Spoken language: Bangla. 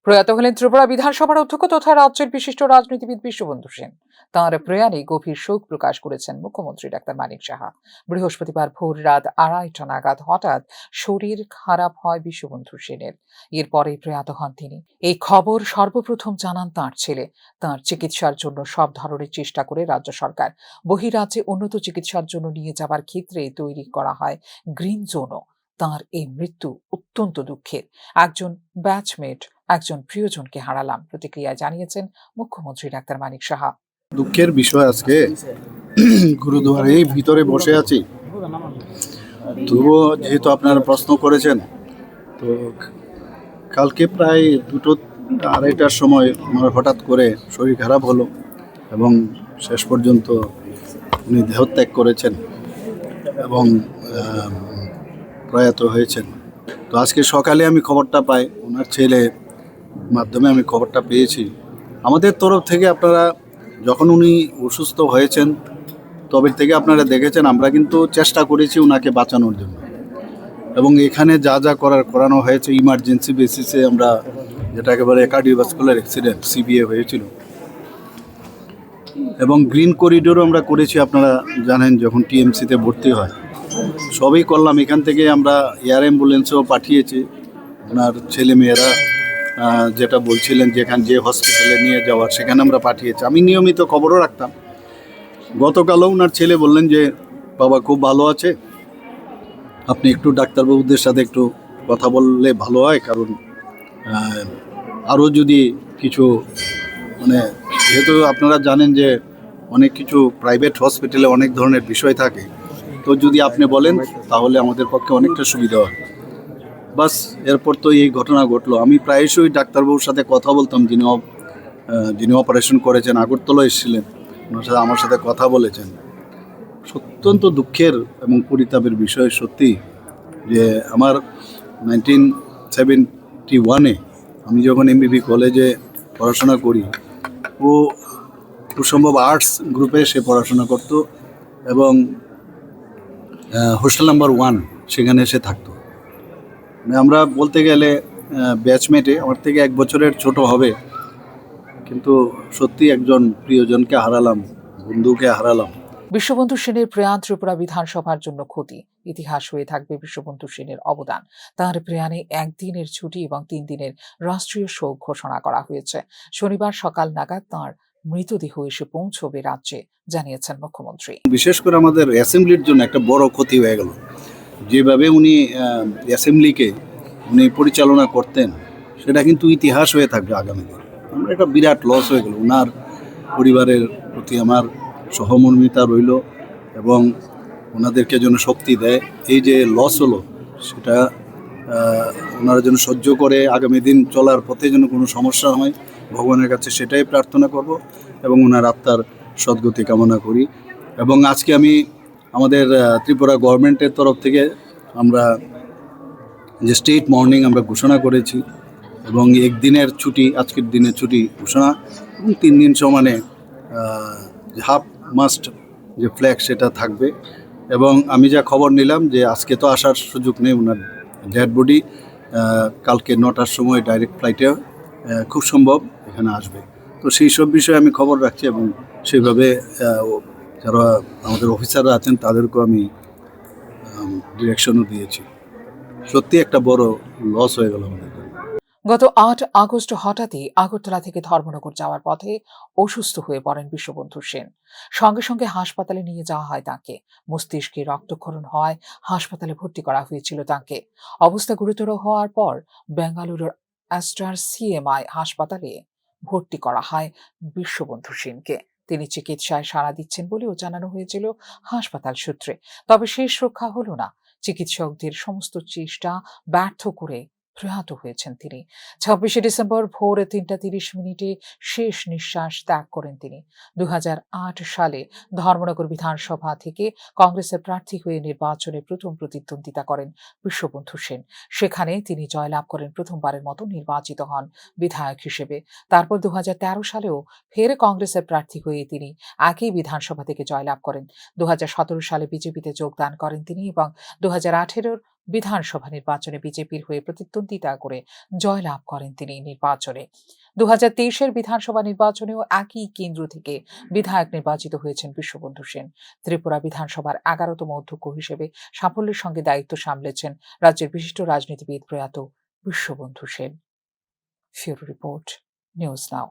প্রয়াত হলেন ত্রিপুরা বিধানসভার অধ্যক্ষ তথা রাজ্যের বিশিষ্ট রাজনীতিবিদ বিশ্ববন্ধু সেন। তাঁর প্রয়াণে গভীর শোক প্রকাশ করেছেন মুখ্যমন্ত্রী ডাক্তার মানিক সাহা। বৃহস্পতিবার ভোর রাত 2:30 নাগাদ হঠাৎ শরীর খারাপ হয় বিশ্ববন্ধু সেনের। এরপরেই প্রয়াত হন তিনি। এই খবর সর্বপ্রথম জানান তাঁর ছেলে। তাঁর চিকিৎসার জন্য সব ধরনের চেষ্টা করে রাজ্য সরকার বহিরাজ্যে উন্নত চিকিৎসার জন্য নিয়ে যাবার ক্ষেত্রে তৈরি করা হয় গ্রিন জোনও। তাঁর এই মৃত্যু অত্যন্ত দুঃখের। একজন ব্যাচমেট, একজন প্রিয়জনকে হারালাম, প্রতিক্রিয়া জানিয়েছেন মুখ্যমন্ত্রী ডাক্তার মানিক সাহা। দুঃখের বিষয়, আজকে গুরুদুয়ারেই ভিতরে বসে আছি। তবুও যেহেতু আপনারা প্রশ্ন করেছেন, তো কালকে প্রায় 2-2:30টার সময় আমার হঠাৎ করে শরীর খারাপ হলো এবং শেষ পর্যন্ত উনি দেহত্যাগ করেছেন এবং প্রয়াত হয়েছেন। তো আজকে সকালে আমি খবরটা পাই, ওনার ছেলে মাধ্যমে আমি খবরটা পেয়েছি। আমাদের তরফ থেকে আপনারা যখন উনি অসুস্থ হয়েছেন তবে থেকে আপনারা দেখেছেন আমরা কিন্তু চেষ্টা করেছি ওনাকে বাঁচানোর জন্য, এবং এখানে যা যা করানো হয়েছে ইমার্জেন্সি বেসিসে, আমরা যেটাকে বলে কার্ডিওভাস্কুলার অ্যাক্সিডেন্ট সিবিএ হয়েছিল, এবং গ্রিন করিডোরও আমরা করেছি। আপনারা জানেন যখন টিএমসিতে ভর্তি হয় সবই করলাম। এখান থেকে আমরা এয়ার অ্যাম্বুলেন্সও পাঠিয়েছি। ওনার ছেলেমেয়েরা যেটা বলছিলেন যে হসপিটালে নিয়ে যাওয়ার, সেখানে আমরা পাঠিয়েছি। আমি নিয়মিত খবরও রাখতাম। গতকালও ওনার ছেলে বললেন যে বাবা খুব ভালো আছে, আপনি একটু ডাক্তারবাবুদের সাথে একটু কথা বললে ভালো হয়, কারণ আরও যদি কিছু যেহেতু আপনারা জানেন যে অনেক কিছু প্রাইভেট হসপিটালে অনেক ধরনের বিষয় থাকে, তো যদি আপনি বলেন তাহলে আমাদের পক্ষে অনেকটা সুবিধা হয়। বাস, এরপর তো এই ঘটনা ঘটলো। আমি প্রায়শই ডাক্তারবাবুর সাথে কথা বলতাম, যিনি অপারেশন করেছেন, আগরতলা এসেছিলেন, ওনার সাথে আমার সাথে কথা বলেছেন। অত্যন্ত দুঃখের এবং পরিতাপের বিষয় সত্যি যে আমার 1971-এ আমি যখন এমবিবি কলেজে পড়াশোনা করি, ও খুব সম্ভব আর্টস গ্রুপে সে পড়াশোনা করত এবং হোস্টেল নাম্বার 1 সেখানে সে থাকতো। আমরা বলতে গেলে ব্যাচমেটে, আমার থেকে 1 বছরের ছোট হবে, কিন্তু সত্যি একজন প্রিয়জনকে হারালাম, বন্ধুকে হারালাম। বিশ্ববন্ধু সেনের প্রয়াণ ত্রিপুরা বিধানসভার জন্য ক্ষতি। ইতিহাস হয়ে থাকবে বিশ্ববন্ধু সেনের অবদান। তাঁর প্রয়াণে 1 দিনের ছুটি এবং 3 দিনের রাষ্ট্রীয় শোক ঘোষণা করা হয়েছে। শনিবার সকাল নাগাদ তাঁর মৃতদেহ এসে পৌঁছবে রাজ্যে, জানিয়েছেন মুখ্যমন্ত্রী। বিশেষ করে আমাদের অ্যাসেম্বলির জন্য একটা বড় ক্ষতি হয়ে গেল। যেভাবে উনি অ্যাসেম্বলিকে পরিচালনা করতেন, সেটা কিন্তু ইতিহাস হয়ে থাকবে আগামী দিন। আমার একটা বিরাট লস হয়ে গেল। ওনার পরিবারের প্রতি আমার সহমর্মিতা রইল এবং ওনাদেরকে যেন শক্তি দেয়। এই যে লস হলো, সেটা ওনারা যেন সহ্য করে আগামী দিন চলার পথে যেন কোনো সমস্যা হয়, ভগবানের কাছে সেটাই প্রার্থনা করব এবং ওনার আত্মার সদ্গতি কামনা করি। এবং আজকে আমি আমাদের ত্রিপুরা গভর্নমেন্টের তরফ থেকে আমরা যে স্টেট মর্নিং আমরা ঘোষণা করেছি এবং 1 দিনের ছুটি, আজকের দিনের ছুটি ঘোষণা, এবং 3 দিন সমানে হাফ মাস্ট যে ফ্ল্যাগ সেটা থাকবে। এবং আমি যা খবর নিলাম যে আজকে তো আসার সুযোগ নেই, ওনার ডেড বডি কালকে 9টার সময় ডাইরেক্ট ফ্লাইটে খুব সম্ভব এখানে আসবে। তো সেই সব বিষয়ে আমি খবর রাখছি এবং সেইভাবে যারা আমাদের অফিসাররা আছেন তাদেরকেও আমি ডিরেকশনও দিয়েছি। সত্যি একটা বড় লস হয়ে গেল আমাদের। গত 8 আগস্ট হঠাৎই আগরতলা থেকে ধর্মনগর যাওয়ার পথে অসুস্থ হয়ে পড়েন বিশ্ববন্ধু সেন। সঙ্গে সঙ্গে হাসপাতালে নিয়ে যাওয়া হয় তাঁকে। মস্তিষ্কে রক্তক্ষরণ হয়, হাসপাতালে ভর্তি করা হয়েছিল তাঁকে। অবস্থা গুরুতর হওয়ার পর বেঙ্গালুরুর অ্যাস্ট্রার সিএমআই হাসপাতালে ভর্তি করা হয় বিশ্ববন্ধু সেনকে। তিনি চিকিৎসায় সাড়া দিচ্ছেন বলেও জানানো হয়েছিল হাসপাতাল সূত্রে। তবে শেষ রক্ষা হলো না। চিকিৎসকদের সমস্ত চেষ্টা ব্যর্থ করে প্রয়াত হয়েছেন তিনি। 26শে ডিসেম্বর ভোর 3:30 শেষ নিঃশ্বাস ত্যাগ করেন তিনি। 2008 সালে ধর্মনগর বিধানসভা থেকে কংগ্রেসের প্রার্থী হয়ে নির্বাচনে প্রথম প্রতিদ্বন্দ্বিতা করেন বিশ্ববন্ধু সেন। সেখানে তিনি জয়লাভ করেন, প্রথমবারের মতো নির্বাচিত হন বিধায়ক হিসেবে। তারপর 2013 সালেও ফের কংগ্রেসের প্রার্থী হয়ে তিনি একই বিধানসভা থেকে জয়লাভ করেন। 2017 সালে বিজেপিতে যোগদান করেন তিনি এবং 2018 বিধানসভা নির্বাচনে বিজেপির হয়ে প্রতিদ্বন্দ্বিতা করে জয়লাভ করেন তিনি। নির্বাচনে 2023-এর বিধানসভা নির্বাচনেও একই কেন্দ্র থেকে বিধায়ক নির্বাচিত হয়েছেন বিশ্ববন্ধু সেন। ত্রিপুরা বিধানসভার 11তম অধ্যক্ষ হিসেবে সাফল্যের সঙ্গে দায়িত্ব সামলেছেন রাজ্যের বিশিষ্ট রাজনীতিবিদ প্রয়াত বিশ্ববন্ধু সেন। ফিউরো রিপোর্ট, নিউজ নাও।